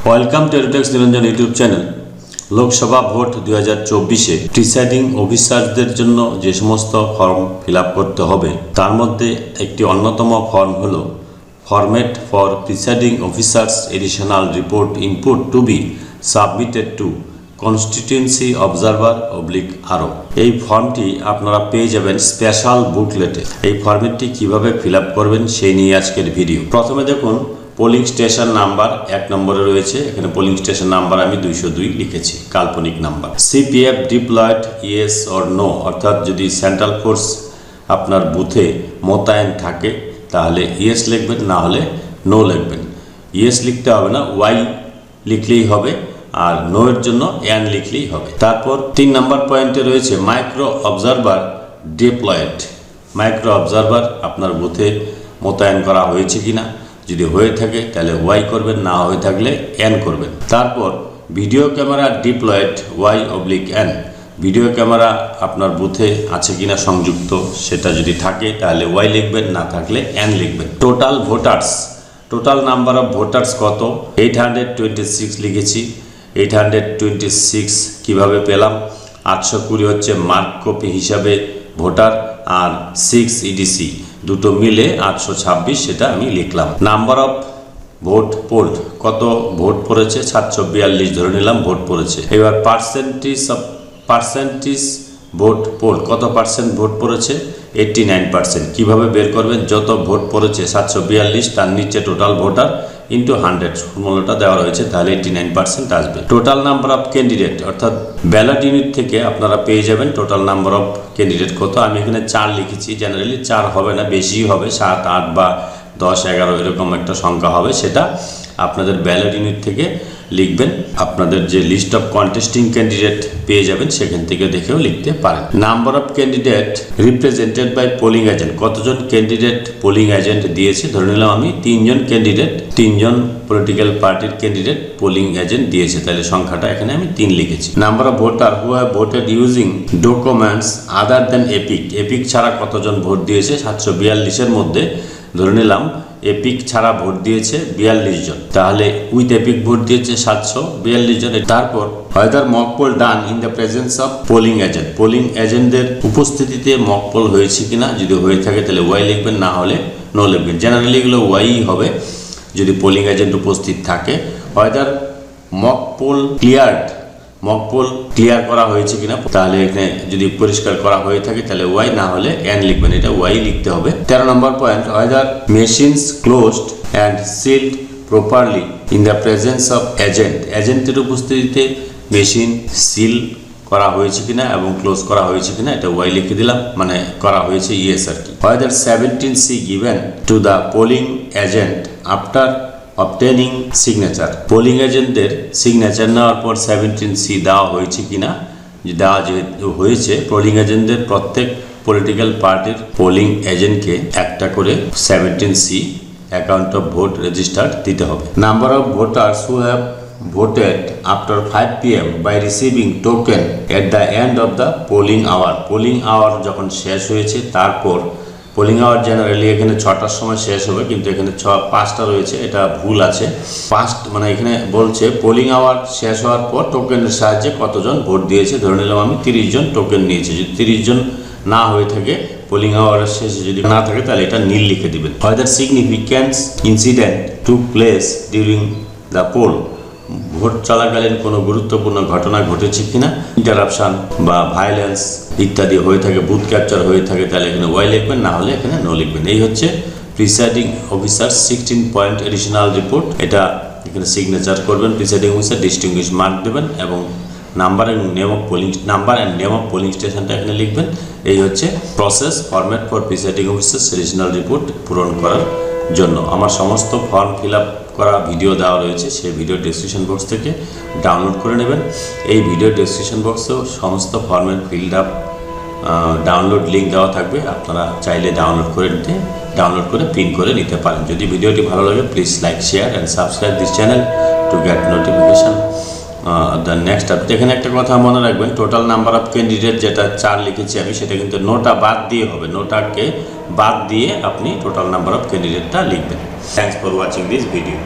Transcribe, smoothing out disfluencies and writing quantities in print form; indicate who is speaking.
Speaker 1: Welcome to Edutex Niranjan YouTube channel. Lok Sabha ভোট 2024-এ presiding অফিসারদের জন্য যে সমস্ত ফর্ম ফিল আপ করতে হবে তার মধ্যে একটি অন্যতম ফর্ম হলো format for presiding officers additional report input to be submitted to constituency observer আরও। এই ফর্মটি আপনারা পেয়ে যাবেন স্পেশাল বুকলেটে। এই ফর্মেটটি কিভাবে ফিল আপ করবেন সেই নিয়ে আজকের ভিডিও। প্রথমে দেখুন পোলিং স্টেশন নাম্বার 1 নম্বরে রয়েছে। এখানে পোলিং স্টেশন নাম্বার আমি 202 লিখেছি, কাল্পনিক number. CPF deployed yes or no, অর্থাৎ যদি সেন্ট্রাল ফোর্স আপনার বুথে মোতায়েন থাকে তাহলে ইয়েস লিখবেন, না হলে নো লিখবেন। ইয়েস লিখতে হবে না, ওয়াই লিখলেই হবে, আর নো এর জন্য এন লিখলেই হবে। তারপর 3 নম্বর পয়েন্টে রয়েছে micro observer diploid. Micro observer আপনার বুথে মোতায়েন করা হয়েছে কিনা, যদি হয়ে থাকে তাহলে ওয়াই করবেন, না হয়ে থাকলে এন করবেন। তারপর video camera deployed Y N. Video camera আপনার বুথে আছে কিনা সংযুক্ত, সেটা যদি থাকে তাহলে ওয়াই লিখবেন, না থাকলে এন লিখবেন। Total voters, total number of voters কত? 826 লিখেছি। 826 কিভাবে পেলাম? 820 হচ্ছে মার্ক কপি হিসাবে ভোটার, আর 6 ইডিসি দুটো মিলে 826, সেটা আমি লিখলাম। নাম্বার অফ ভোট পোল্ড, কত ভোট পড়েছে? 742 ধরে নিলাম ভোট পড়েছে। এবার পার্সেন্টেজ ভোট পোল্ড, কত পার্সেন্ট ভোট পড়েছে? 89%। কিভাবে বের করবেন? যত ভোট পড়েছে 742 তার নিচে টোটাল ভোটার ইন্টু 100, ফর্মুলাটা দেওয়া রয়েছে, তাহলে 89% আসবে। টোটাল নাম্বার অফ ক্যান্ডিডেট, অর্থাৎ ব্যালট ইউনিট থেকে আপনারা পেয়ে যাবেন টোটাল নাম্বার অফ ক্যান্ডিডেট কত। আমি এখানে 4 লিখেছি। জেনারেলি 4 হবে না, বেশি হবে, 7, 8 বা 10, 11 এরকম একটা সংখ্যা হবে। সেটা আপনাদের ব্যালট ইউনিট থেকে লিখবেন। আপনাদের যে লিস্ট অফ কন্টেস্টিং ক্যান্ডিডেট পেয়ে যাবেন সেখান থেকে দেখেও লিখতে পারেন। Number of candidate represented by polling agent, কতজন ক্যান্ডিডেট পোলিং এজেন্ট দিয়েছে? ধরে নিলাম আমি 3 জন ক্যান্ডিডেট, 3 জন পলিটিক্যাল পার্টির ক্যান্ডিডেট পোলিং এজেন্ট দিয়েছে, তাহলে সংখ্যাটা এখানে আমি 3 লিখেছি। Number of voter who have voted using documents other than EPIC, EPIC ছাড়া কতজন ভোট দিয়েছে? 742 মধ্যে ধরে নিলাম এপিক ছাড়া ভোট দিয়েছে 42 জন, তাহলে উইথ এপিক ভোট দিয়েছে 742 জন। তারপর whether mock poll done in the presence of polling agent, polling এজেন্টদের উপস্থিতিতে মক পোল হয়েছে কিনা, যদি হয়ে থাকে তাহলে ওয়াই লিখবেন, না হলে নো লিখবেন। জেনারেলি এগুলো ওয়াই হবে যদি পোলিং এজেন্ট উপস্থিত থাকে। whether mock poll cleared, mock poll clear করা হয়েছে কিনা, তাহলে এখানে যদি পরিষ্কার করা হয়ে থাকে তাহলে ওয়াই, না হলে এন লিখবেন। এটা ওয়াই লিখতে হবে। 13 নম্বর point, whether machines closed and sealed properly in the presence of agent, এজেন্টের উপস্থিতিতে মেশিন সিল করা হয়েছে কিনা এবং ক্লোজ করা হয়েছে কিনা, এটা ওয়াই লিখে দিলাম, মানে করা হয়েছে ইয়েস আর কি। whether 17C given to the polling agent after obtaining signature, polling এজেন্টদের সিগনেচার নেওয়ার পর 17C দেওয়া হয়েছে কিনা, দেওয়া যেহেতু হয়েছে, পোলিং এজেন্টদের প্রত্যেক পলিটিক্যাল পার্টির পোলিং এজেন্টকে একটা করে 17C account of vote registered দিতে হবে। Number of voters who have voted after 5 PM by receiving token at the end of the polling hour, polling hour যখন শেষ হয়েছে তারপর, পোলিং আওয়ার জেনারেলি এখানে 6টার সময় শেষ হবে, কিন্তু এখানে 5টা রয়েছে, এটা ভুল আছে। 5 মানে এখানে বলছে পোলিং আওয়ার শেষ হওয়ার পর টোকেনের সাহায্যে কতজন ভোট দিয়েছে। ধরে নিলাম আমি 30 জন টোকেন নিয়েছে। যদি 30 জন না হয়ে থাকে, পোলিং আওয়ারের শেষে যদি না থাকে, তাহলে এটা নীল লিখে দিবেন। whether significant incident took place during the poll, vote চলাকালীন কোনো গুরুত্বপূর্ণ ঘটনা ঘটেছে কিনা, ইন্টারাপশন বা ভায়োলেন্স ইত্যাদি হয়ে থাকে, বুথ ক্যাপচার হয়ে থাকে, তাহলে এখানে ওয়াই লিখবেন, না হলে এখানে নো লিখবেন। এই হচ্ছে presiding officer 16 point additional report. এটা এখানে সিগনেচার করবেন প্রিসাইডিং অফিসার, ডিস্টিংগুইশ মার্ক দেবেন এবং number and name of polling স্টেশনটা এখানে লিখবেন। এই হচ্ছে process format for presiding officer additional report পূরণ করার জন্য। আমার সমস্ত ফর্ম ফিল আপ করা ভিডিও দেওয়া রয়েছে, সেই ভিডিও ডেসক্রিপশন বক্স থেকে ডাউনলোড করে নেবেন। এই ভিডিও ডেসক্রিপশন বক্সেও সমস্ত ফর্মের ফিল্ড আপ ডাউনলোড লিঙ্ক দেওয়া থাকবে, আপনারা চাইলে ডাউনলোড করে প্রিন্ট করে নিতে পারেন। যদি ভিডিওটি ভালো লাগে please like, share and subscribe this channel to get notification the next update. এখানে একটা কথা মনে রাখবেন, টোটাল নাম্বার অফ ক্যান্ডিডেট যেটা 4 লিখেছি আমি, সেটা কিন্তু নোটা বাদ দিয়ে হবে। নোটাকে বাদ দিয়ে আপনি টোটাল নাম্বার অফ ক্যান্ডিডেটটা লিখবেন। Thanks for watching this video.